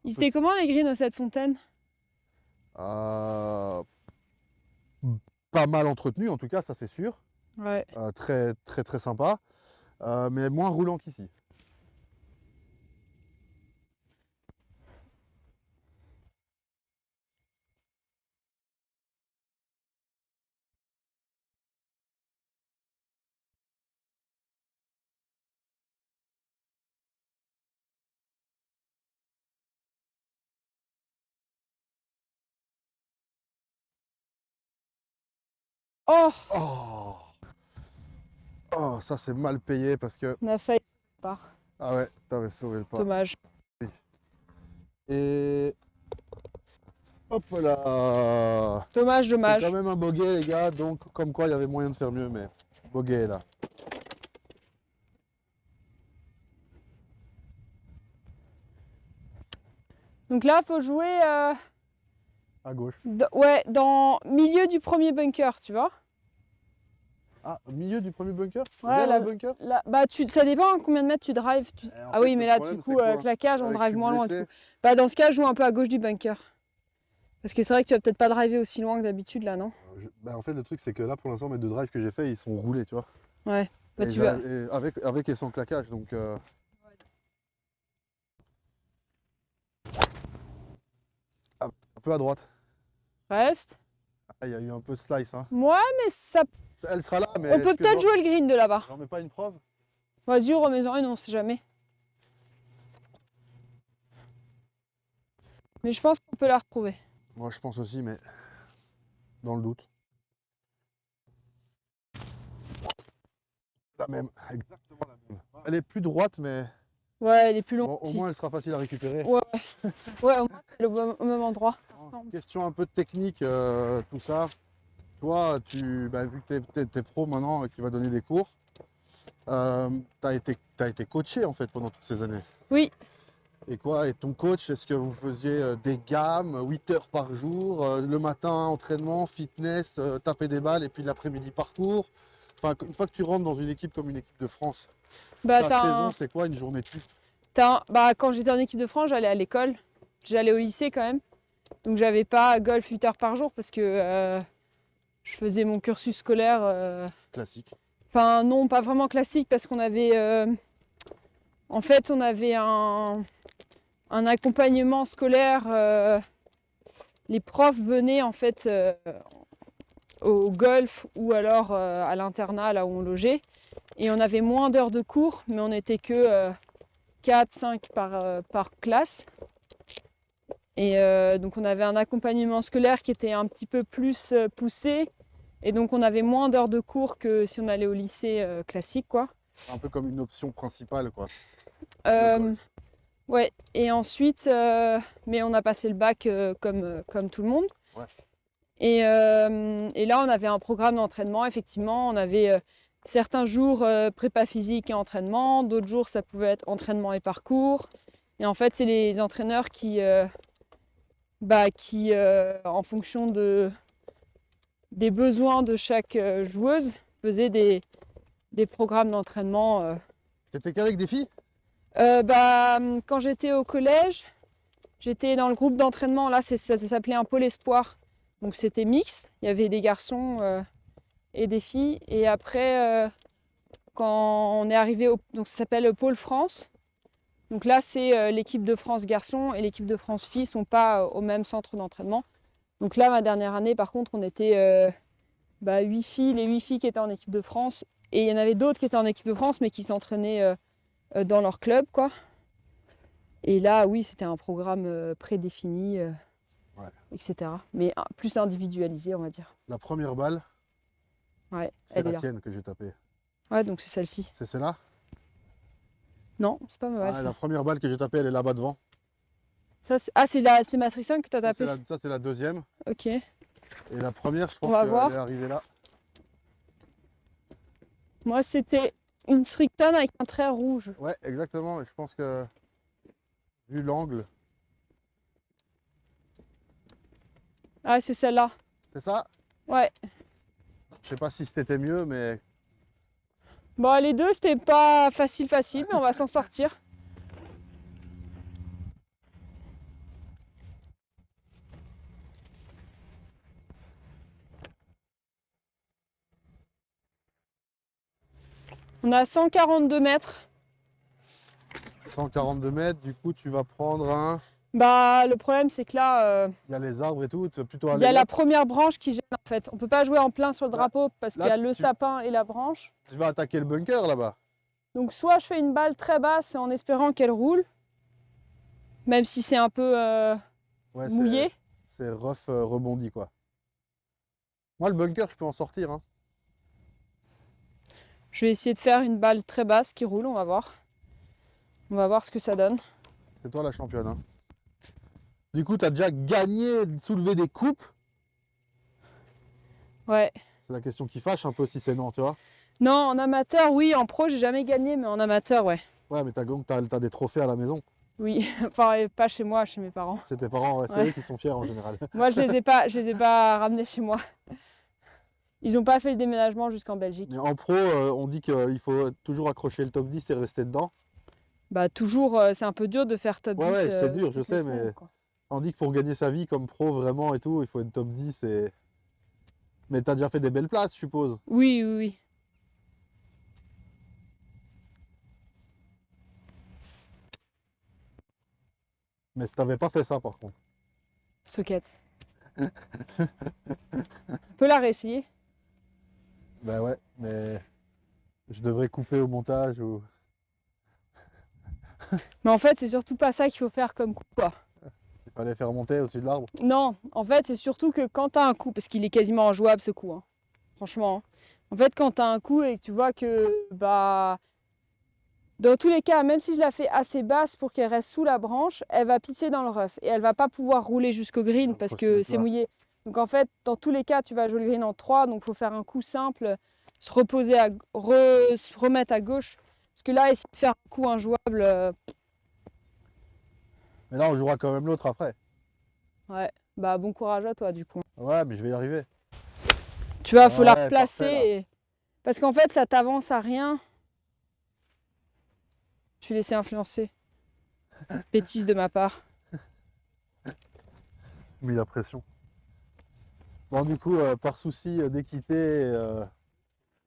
Ils étaient comment les greens aux 7 fontaines? Euh, Pas mal entretenu, en tout cas, ça c'est sûr. Ouais. Très sympa. Mais moins roulant qu'ici. Oh, Oh, oh, ça c'est mal payé parce que. on a failli. Part. Ah ouais, t'avais sauvé le pas. Dommage. Oui. Et hop là. Dommage, C'est dommage. quand même un bogey, les gars, donc comme quoi il y avait moyen de faire mieux, mais bogey là. Donc là, faut jouer À gauche. ouais, dans milieu du premier bunker, tu vois. Ah, au milieu du premier bunker? Ouais, Vers le bunker? bah, ça dépend à combien de mètres tu drives. En Ah fait, oui, mais le là, du problème, coup, c'est quoi? claquage, on Que je drive suis moins loin du blessé. coup. Bah, dans ce cas, joue un peu à gauche du bunker. Parce que c'est vrai que tu vas peut-être pas driver aussi loin que d'habitude là, non? Bah, en fait, le truc, c'est que là, pour l'instant, mes deux drives que j'ai fait, ils sont roulés, tu vois. Ouais. Bah, Et, tu vas. avec et sans claquage, donc un peu à droite. Reste. Ah, il y a eu un peu slice, hein. Ouais, mais ça. Elle sera là, mais On peut est-ce que peut-être jouer le green de là-bas. j'en mets pas une preuve? Vas-y, remets-en une, on sait jamais. Mais je pense qu'on peut la retrouver. Moi, je pense aussi, mais dans le doute. La même, exactement la même. Elle est plus droite, mais Ouais, elle est plus longue bon, au aussi. moins, elle sera facile à récupérer. Ouais, ouais, au moins, c'est au même endroit. Question un peu de technique, tout ça. Toi, bah, vu que tu es pro maintenant et que tu vas donner des cours, t'as été coaché en fait pendant toutes ces années. Oui. Et quoi? Et ton coach, est-ce que vous faisiez des gammes, 8 heures par jour, le matin entraînement, fitness, taper des balles et puis l'après-midi parcours? Enfin, une fois que tu rentres dans une équipe comme une équipe de France, Bah, ta saison, c'est quoi une journée type? Bah, quand j'étais en équipe de France, j'allais à l'école. J'allais au lycée quand même. Donc j'avais pas golf 8 heures par jour parce que je faisais mon cursus scolaire. Classique. Enfin non, pas vraiment classique parce qu'on avait... en fait, on avait un accompagnement scolaire. Les profs venaient en fait au golf ou alors à l'internat là où on logeait. Et on avait moins d'heures de cours, mais on n'était que 4-5 par classe. Et donc on avait un accompagnement scolaire qui était un petit peu plus poussé. Et donc on avait moins d'heures de cours que si on allait au lycée classique, quoi. Un peu comme une option principale, quoi. Le Euh, golf. ouais, et ensuite, mais on a passé le bac comme tout le monde. Ouais. Et là, on avait un programme d'entraînement, effectivement. On avait certains jours prépa physique et entraînement, d'autres jours, ça pouvait être entraînement et parcours. Et en fait, c'est les entraîneurs qui en fonction des besoins de chaque joueuse, faisaient des programmes d'entraînement. T'étais qu'avec des filles? Quand j'étais au collège, j'étais dans le groupe d'entraînement, là ça s'appelait un pôle espoir. Donc c'était mixte, il y avait des garçons et des filles. Et après, quand on est arrivé donc ça s'appelle le pôle France. Donc là c'est l'équipe de France garçons et l'équipe de France filles sont pas au même centre d'entraînement. Donc là ma dernière année par contre on était 8 filles, les 8 filles qui étaient en équipe de France. Et il y en avait d'autres qui étaient en équipe de France mais qui s'entraînaient dans leur club, quoi. Et là, oui, c'était un programme prédéfini, Ouais. etc. Mais plus individualisé, on va dire. La première balle, Ouais, c'est elle est la là. tienne que j'ai tapée. Ouais, donc c'est celle-ci. C'est celle-là? Non, c'est pas mal, Ah, ça. la première balle que j'ai tapée, elle est là-bas devant. C'est ma Tristan que tu as Ça, tapé. ça, c'est la deuxième. Ok. Et la première, je On pense va qu'elle voir. est arrivée là. Moi, c'était une Stricton avec un trait rouge. Ouais, exactement. Et je pense que, vu l'angle, Ah, c'est celle-là. c'est ça? Ouais. Je sais pas si c'était mieux, mais Bon, les deux, c'était pas facile, mais on va s'en sortir. On a 142 mètres. 142 mètres, du coup, tu vas prendre un. Bah, le problème, c'est que là, Il y a les arbres et tout, tu vas plutôt il aller y a la là. première branche qui gêne en fait. On peut pas jouer en plein sur le Là- drapeau parce qu'il y là, a le sapin et la branche. Tu vas attaquer le bunker là-bas. Donc soit je fais une balle très basse en espérant qu'elle roule, même si c'est un peu Ouais, mouillé. c'est rough rebondi quoi. Moi, le bunker, je peux en sortir, hein. Je vais essayer de faire une balle très basse qui roule, on va voir. On va voir ce que ça donne. C'est toi la championne, hein. Du coup, tu as déjà gagné, soulevé des coupes. Ouais. C'est la question qui fâche un peu si c'est non, tu vois. Non, en amateur, oui. En pro, j'ai jamais gagné, mais en amateur, ouais. Ouais, mais t'as des trophées à la maison. Oui. Enfin, pas chez moi, chez mes parents. Chez tes parents, ouais, c'est Ouais. eux qui sont fiers en général. Moi, je les ai pas ramenés chez moi. Ils ont pas fait le déménagement jusqu'en Belgique. Mais en pro, on dit qu'il faut toujours accrocher le top 10 et rester dedans. Bah toujours, c'est un peu dur de faire top Ouais, 10 ouais, c'est dur, je toutes les sais, semaines, mais quoi. on dit que pour gagner sa vie comme pro vraiment et tout, il faut être top 10 et... Mais t'as déjà fait des belles places, je suppose. Oui, oui, oui. Mais si t'avais pas fait ça par contre. Socket. On peut la réessayer. Ben ouais, mais je devrais couper au montage ou... Mais en fait, c'est surtout pas ça qu'il faut faire comme coup, quoi. Il fallait faire monter au-dessus de l'arbre. Non, en fait, c'est surtout que quand t'as un coup, parce qu'il est quasiment injouable ce coup, hein, franchement. Hein. En fait, quand t'as un coup et que tu vois que, bah, dans tous les cas, même si je la fais assez basse pour qu'elle reste sous la branche, elle va pisser dans le rough et elle va pas pouvoir rouler jusqu'au green Donc, parce faut se que mettre c'est là. mouillé. Donc en fait, dans tous les cas, tu vas jouer le green en 3, donc il faut faire un coup simple, se reposer, se remettre à gauche. Parce que là, essayer de faire un coup injouable, Mais là, on jouera quand même l'autre après. ouais, bah bon courage à toi du coup. Ouais, mais je vais y arriver. Tu vois, faut la Ouais, replacer. parfait là. Parce qu'en fait, ça t'avance à rien. Je suis laissé influencer. Bêtise de ma part. J'ai mis la pression. Bon, du coup, par souci d'équité...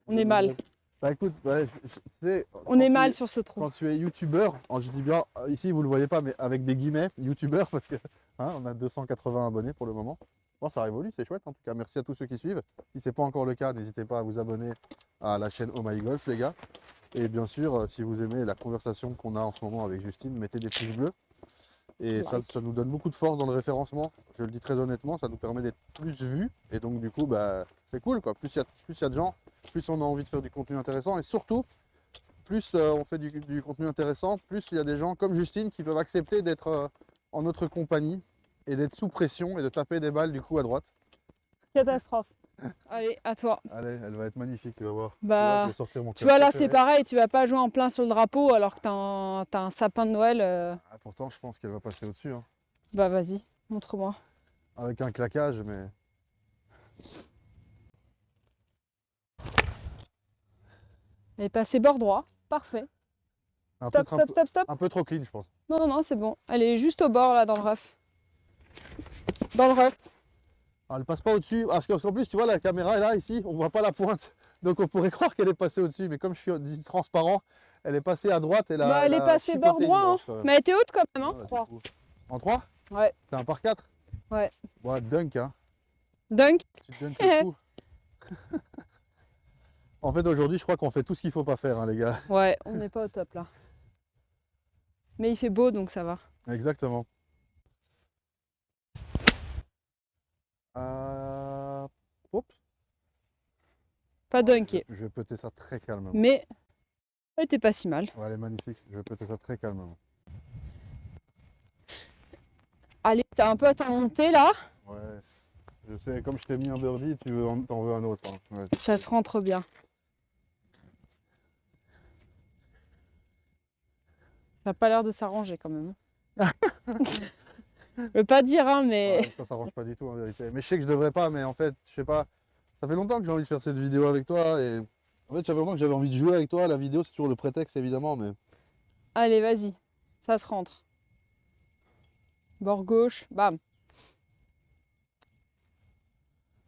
On est mal. Bah écoute, ouais, tu sais, On est mal sur ce trou. quand tu es youtubeur, je dis bien, ici vous le voyez pas, mais avec des guillemets, youtubeur, parce que on a 280 abonnés pour le moment. Bon, ça évolue, c'est chouette en tout cas. Merci à tous ceux qui suivent. Si ce n'est pas encore le cas, n'hésitez pas à vous abonner à la chaîne Oh My Golf, les gars. Et bien sûr, si vous aimez la conversation qu'on a en ce moment avec Justine, mettez des pouces bleus. Et Like. ça nous donne beaucoup de force dans le référencement. Je le dis très honnêtement, ça nous permet d'être plus vus. Et donc du coup, bah, c'est cool quoi. Plus il y a de gens, plus on a envie de faire du contenu intéressant. Et surtout, plus on fait du contenu intéressant, plus il y a des gens comme Justine qui peuvent accepter d'être en notre compagnie et d'être sous pression et de taper des balles du coup à droite. Catastrophe. Allez, à toi. Allez, elle va être magnifique, tu vas voir. Bah, je vais sortir mon tu vois, club là, c'est préféré. pareil. Tu vas pas jouer en plein sur le drapeau alors que t'as un sapin de Noël. Ah, pourtant, je pense qu'elle va passer au-dessus. Hein. Bah, vas-y, montre-moi. Avec un claquage, mais... Elle est passée bord droit. Parfait. Stop, stop, stop, stop. Un peu trop clean, je pense. Non, non, non, c'est bon. Elle est juste au bord, là, dans le rough. Dans le rough. Alors, elle passe pas au-dessus, parce qu'en plus, tu vois, la caméra est là, ici, on voit pas la pointe. Donc on pourrait croire qu'elle est passée au-dessus, mais comme je suis dit transparent, elle est passée à droite et Bah, elle est passée bord droit, hein. Mais elle était haute quand même, hein. Ouais, 3. En 3? Ouais. C'est un par 4? Ouais. Ouais, dunk, hein. Dunk. Tu te dunks le coup. En fait, aujourd'hui, je crois qu'on fait tout ce qu'il faut pas faire, hein, les gars. Ouais, on n'est pas au top, là. Mais il fait beau, donc ça va. Exactement. Hop. Pas dunké. Je vais péter ça très calmement. Mais elle était pas si mal. Ouais, elle est magnifique. Je vais péter ça très calmement. Allez, t'as un peu à t'en monter là. Ouais. Je sais, comme je t'ai mis un birdie, t'en veux un autre. Hein. Ouais. Ça se rentre bien. Ça n'a pas l'air de s'arranger quand même. Je veux pas dire, hein, mais... Ouais, ça s'arrange pas du tout en vérité. Mais je sais que je devrais pas, mais en fait, je sais pas. Ça fait longtemps que j'ai envie de faire cette vidéo avec toi et en fait, ça fait longtemps que j'avais envie de jouer avec toi. La vidéo, c'est toujours le prétexte évidemment, mais Allez, vas-y. Ça se rentre. Bord gauche, bam.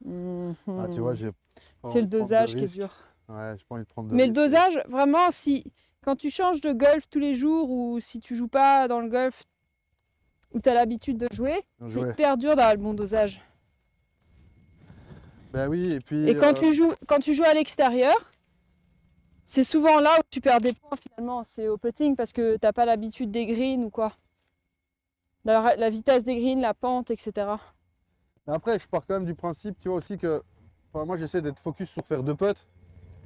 ah, tu vois, j'ai pas C'est envie le de prendre de dosage qui est risques. dur. Ouais, j'ai pas envie de prendre de Mais le risques. dosage, vraiment, si quand tu changes de golf tous les jours ou si tu joues pas dans le golf où tu as l'habitude de jouer, c'est hyper dur d'avoir le bon dosage. Ben oui, et puis... Et quand tu joues à l'extérieur, c'est souvent là où tu perds des points finalement. C'est au putting parce que t'as pas l'habitude des greens ou quoi. La vitesse des greens, la pente, etc. Mais après, je pars quand même du principe, tu vois aussi que... Enfin, moi, j'essaie d'être focus sur faire 2 putts.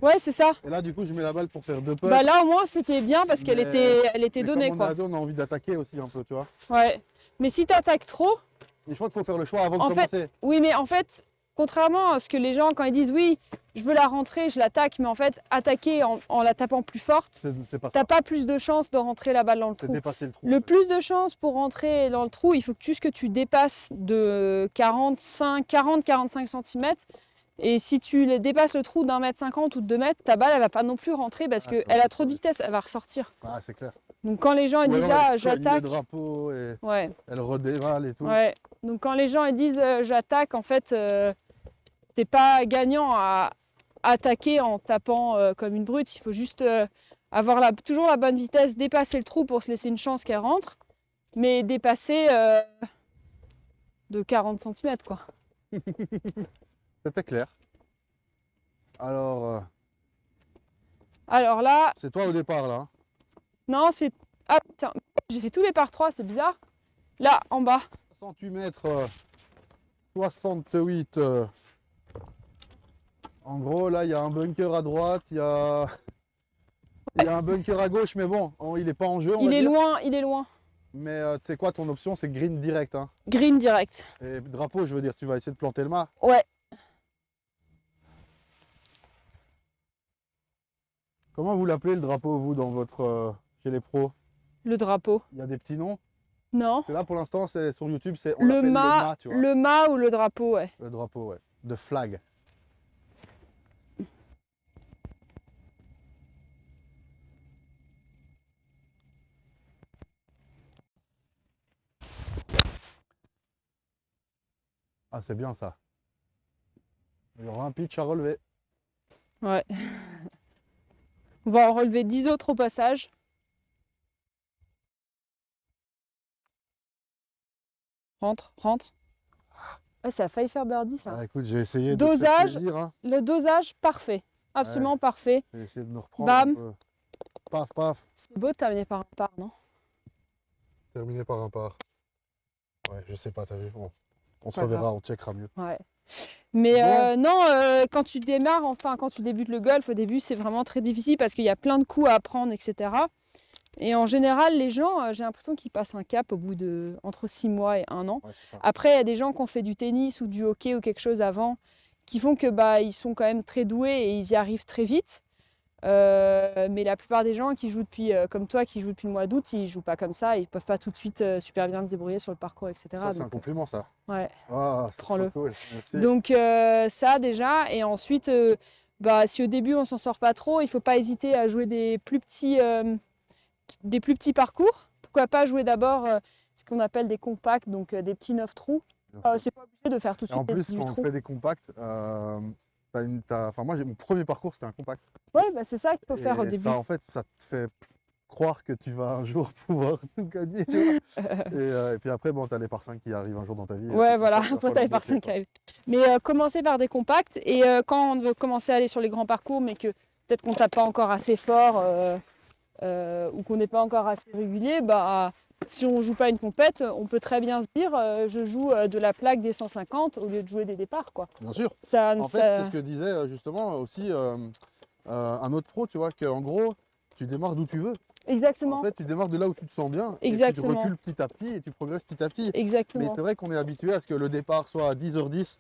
Ouais, c'est ça. Et là, du coup, je mets la balle pour faire 2 putts. Bah là, au moins, c'était bien parce qu'elle était donnée, comme quoi. on a envie d'attaquer aussi un peu, tu vois. Ouais. Mais si tu attaques trop, Et je crois qu'il faut faire le choix avant de en fait, commencer. oui, mais en fait, contrairement à ce que les gens, quand ils disent oui, je veux la rentrer, je l'attaque, mais en fait, attaquer en la tapant plus forte, C'est pas t'as ça. pas plus de chances de rentrer la balle dans le C'est trou. dépasser le trou. Le plus de chances pour rentrer dans le trou, il faut juste que tu dépasses de 40-45 cm. Et si tu dépasses le trou d'1,50 m ou de 2 mètres, ta balle, elle va pas non plus rentrer parce Ah, ça qu'elle va a trop de pas. vitesse, elle va ressortir. Ah, c'est clair. Donc quand les gens ils Ou disent alors, ah elle colle le j'attaque, drapeau et ouais, elle redévale et tout. ouais. Donc quand les gens ils disent j'attaque, en fait, t'es pas gagnant à attaquer en tapant comme une brute. Il faut juste avoir toujours la bonne vitesse, dépasser le trou pour se laisser une chance qu'elle rentre, mais dépasser de 40 cm quoi. C'était clair. Alors là, C'est toi au départ là. Hein. non, c'est. Ah tiens, j'ai fait tous les par 3, c'est bizarre. Là, en bas. 68 mètres, 68. En gros, là, il y a un bunker à droite, il y a un bunker à gauche, mais bon, il n'est pas en jeu, on Il va est dire. loin, il est loin. Mais tu sais quoi, ton option, c'est green direct. Hein. Green direct. Et drapeau, je veux dire, tu vas essayer de planter le mât. Ouais. Comment vous l'appelez le drapeau, vous, dans votre chez les pros? Le drapeau. Il y a des petits noms? Non. Parce que là, pour l'instant, c'est sur YouTube, c'est on Le l'appelle mât, tu vois. le mât ou le drapeau, ouais. Le drapeau, ouais. De flag. Ah, c'est bien ça. Il y aura un pitch à relever. Ouais. On va en relever 10 autres au passage. Rentre, rentre. Ah, ça a failli faire birdie ça. Ah, écoute, j'ai essayé Dosage. de te faire plaisir, hein. Le dosage, parfait. Absolument parfait. J'ai essayé de me reprendre Bam. un peu. Paf, paf. C'est beau de terminer par un par, non? Terminé par un par. Ouais, je sais pas, t'as vu. Bon, on se Pas reverra, grave. on checkera mieux. Ouais. Mais Bon. non, quand tu démarres, enfin quand tu débutes le golf, au début c'est vraiment très difficile parce qu'il y a plein de coups à apprendre, etc. Et en général, les gens, j'ai l'impression qu'ils passent un cap au bout de entre 6 mois et 1 an. Ouais, c'est ça. Après, il y a des gens qui ont fait du tennis ou du hockey ou quelque chose avant, qui font que bah ils sont quand même très doués et ils y arrivent très vite. Mais la plupart des gens qui jouent depuis, comme toi, qui jouent depuis le mois d'août, ils jouent pas comme ça, ils peuvent pas tout de suite super bien se débrouiller sur le parcours, etc. Ça, c'est un Donc, compliment, ça. ouais. Ah, c'est trop Prends-le. cool. Merci. Donc ça déjà, et ensuite, bah, si au début on s'en sort pas trop, il faut pas hésiter à jouer des plus petits parcours. Pourquoi pas jouer d'abord ce qu'on appelle des compacts, donc des petits 9 trous. Bien sûr. C'est pas obligé de faire tout de Et en suite des plus, 18 quand on trous. fait des compacts, enfin, moi, mon premier parcours, c'était un compact. Ouais, bah, c'est ça qu'il faut faire au Et début. ça, en fait, ça te fait croire que tu vas un jour pouvoir tout gagner, tu vois. Et puis après, bon, t'as les par 5 qui arrivent un jour dans ta vie. Ouais, c'est voilà, comme ça, après faut t'as le les par bloquer, 5 quoi. Mais commencer par des compacts, et quand on veut commencer à aller sur les grands parcours, mais que peut-être qu'on tape pas encore assez fort ou qu'on n'est pas encore assez régulier, bah, si on joue pas une compète, on peut très bien se dire je joue de la plaque des 150 au lieu de jouer des départs, quoi. Bien sûr. Ça, En fait, c'est ce que disait justement aussi un autre pro, tu vois, qu'en gros, tu démarres d'où tu veux. Exactement, En fait, tu démarres de là où tu te sens bien, et tu exactement, recules petit à petit, et tu progresses petit à petit. Mais exactement. c'est vrai qu'on est habitué à ce que le départ soit à 10h10,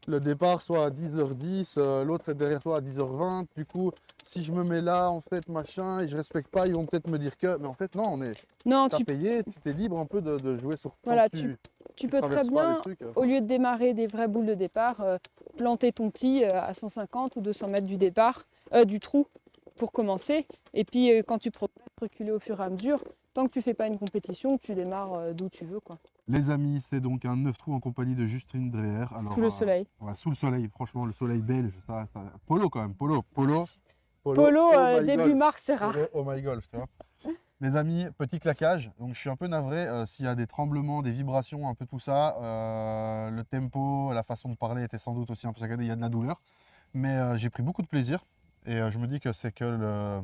le départ soit à 10h10, l'autre est derrière toi à 10h20. Du coup, si je me mets là, en fait, machin, et je respecte pas, ils vont peut-être me dire que. Mais en fait, non, Non, t'as payé, tu es libre un peu de jouer sur voilà, tant que tu peux très traverses pas les bien, trucs. au lieu de démarrer des vraies boules de départ, planter ton tee à 150 ou 200 mètres du départ, du trou pour commencer. Et puis quand tu progresses, reculer au fur et à mesure. Tant que tu fais pas une compétition, tu démarres d'où tu veux, quoi. Les amis, c'est donc un 9 trous en compagnie de Justine Dreher. Alors, Sous le soleil. ouais, sous le soleil, franchement, le soleil belge, Polo quand même, polo. Polo, Oh my début golf. mars, c'est rare. Polo, oh my golf, tu vois. Les amis, petit claquage. Donc je suis un peu navré s'il y a des tremblements, des vibrations, un peu tout ça. Le tempo, la façon de parler était sans doute aussi un peu saccadé, il y a de la douleur. Mais j'ai pris beaucoup de plaisir. Et je me dis que c'est que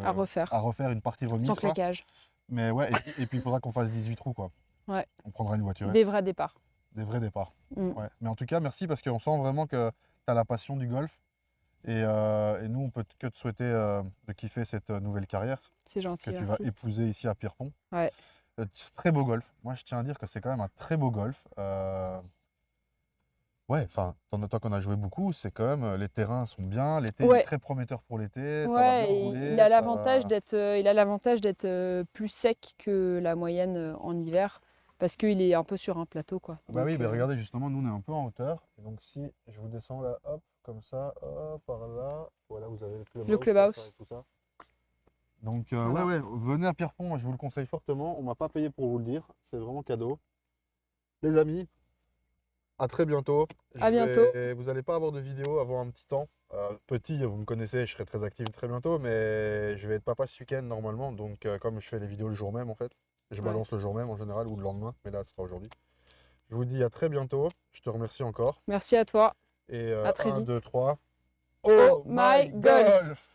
À refaire, à refaire une partie remise. sans quoi. claquage. Mais ouais, et puis il faudra qu'on fasse 18 trous, quoi. Ouais. On prendra une voiture. Des vrais départs. Des vrais départs. Mm. Ouais. Mais en tout cas, merci parce qu'on sent vraiment que tu as la passion du golf. Et nous, on peut que te souhaiter de kiffer cette nouvelle carrière C'est gentil, que tu vas merci. épouser ici à Pierrepont. Ouais. Très beau golf. Moi, je tiens à dire que c'est quand même un très beau golf. Ouais, enfin, toi qu'on a joué beaucoup, c'est quand même, les terrains sont bien, l'été il est Ouais, très prometteur pour l'été, ça va bien ouais, et rouler, ça va... il a l'avantage d'être plus sec que la moyenne en hiver, parce qu'il est un peu sur un plateau, quoi. Bah oui, Donc, bah regardez, justement, nous on est un peu en hauteur, et donc si je vous descends là, hop, comme ça, hop, par là, voilà, vous avez le le clubhouse comme ça et clubhouse, tout ça. Donc ouais, voilà. ouais, venez à Pierrepont, moi je vous le conseille fortement, on m'a pas payé pour vous le dire, c'est vraiment cadeau. Les amis, à très bientôt. À bientôt. Vous n'allez pas avoir de vidéo avant un petit temps. Petit, vous me connaissez, je serai très actif très bientôt, mais je vais être papa ce week-end normalement. Donc, comme je fais les vidéos le jour même, en fait, je Ouais. balance le jour même en général ou le lendemain, mais là, ce sera aujourd'hui. Je vous dis à très bientôt. Je te remercie encore. Merci à toi. Et À très 1, 2, vite. 3. Oh Oh my my golf! golf!